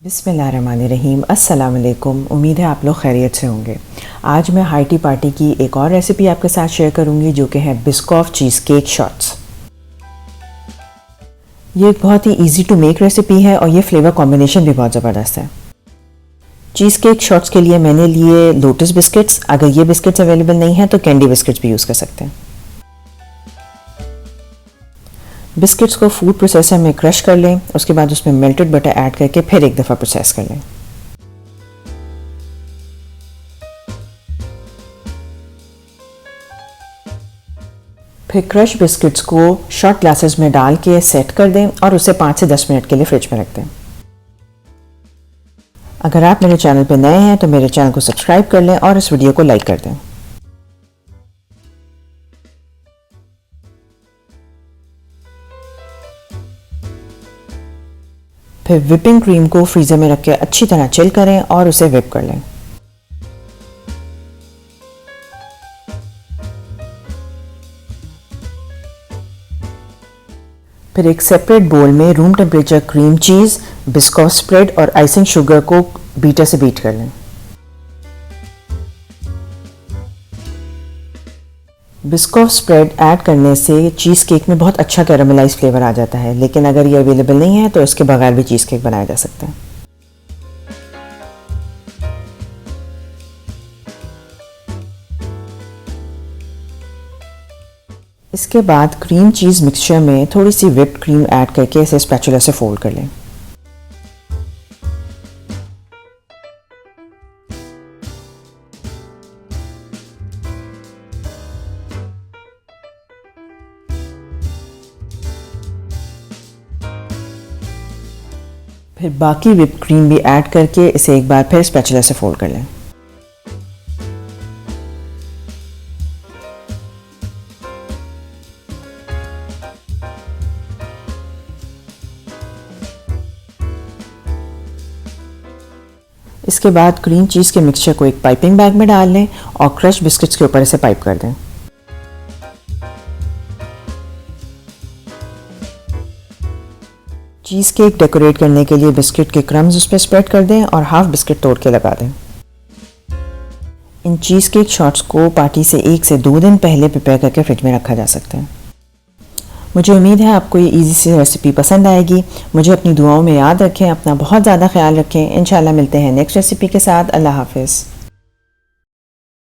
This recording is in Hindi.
बिस्मिल्लाहिर्रहमानिर्रहीम। अस्सलाम वालेकुम। उम्मीद है आप लोग खैरियत से होंगे। आज मैं हाई पार्टी की एक और रेसिपी आपके साथ शेयर करूंगी जो कि है बिस्कॉफ चीज़ केक शॉट्स। ये एक बहुत ही इजी टू मेक रेसिपी है और ये फ्लेवर कॉम्बिनेशन भी बहुत ज़बरदस्त है। चीज़ केक शॉट्स के लिए मैंने लिए लोटस बिस्किट्स। अगर ये बिस्किट्स अवेलेबल नहीं है तो कैंडी बिस्किट्स भी यूज़ कर सकते हैं। बिस्किट्स को फूड प्रोसेसर में क्रश कर लें, उसके बाद उसमें मेल्टेड बटर ऐड करके फिर एक दफ़ा प्रोसेस कर लें। फिर क्रश बिस्किट्स को शॉट ग्लासेस में डाल के सेट कर दें और उसे 5 से 10 मिनट के लिए फ्रिज में रख दें। अगर आप मेरे चैनल पर नए हैं तो मेरे चैनल को सब्सक्राइब कर लें और इस वीडियो को लाइक कर दें। फिर विपिंग क्रीम को फ्रीज़र में रख के अच्छी तरह चिल करें और उसे विप कर लें। फिर एक सेपरेट बोल में room temperature cream cheese, Biscoff spread और आइसिंग शुगर को बीटर से बीट कर लें। बिस्कॉफ स्प्रेड ऐड करने से चीज़ केक में बहुत अच्छा कैरामलाइज फ्लेवर आ जाता है, लेकिन अगर ये अवेलेबल नहीं है तो इसके बगैर भी चीज़ केक बनाया जा सकता है। इसके बाद क्रीम चीज़ मिक्सचर में थोड़ी सी व्हिप्ड क्रीम ऐड करके इसे स्पैचुला से फोल्ड कर लें। फिर बाकी व्हिप क्रीम भी ऐड करके इसे एक बार फिर स्पैचुला से फोल्ड कर लें। इसके बाद क्रीम चीज़ के मिक्सचर को एक पाइपिंग बैग में डाल लें और क्रश बिस्किट्स के ऊपर इसे पाइप कर दें। चीज़ केक डेकोरेट करने के लिए बिस्किट के क्रम्स उस पर स्प्रेड कर दें और हाफ बिस्किट तोड़ के लगा दें। इन चीज़ केक शॉट्स को पार्टी से 1 से 2 दिन पहले प्रिपेयर करके फ्रिज में रखा जा सकता है। मुझे उम्मीद है आपको ये इजी सी रेसिपी पसंद आएगी। मुझे अपनी दुआओं में याद रखें, अपना बहुत ज़्यादा ख्याल रखें। इंशाल्लाह मिलते हैं नेक्स्ट रेसिपी के साथ। अल्लाह हाफिज़।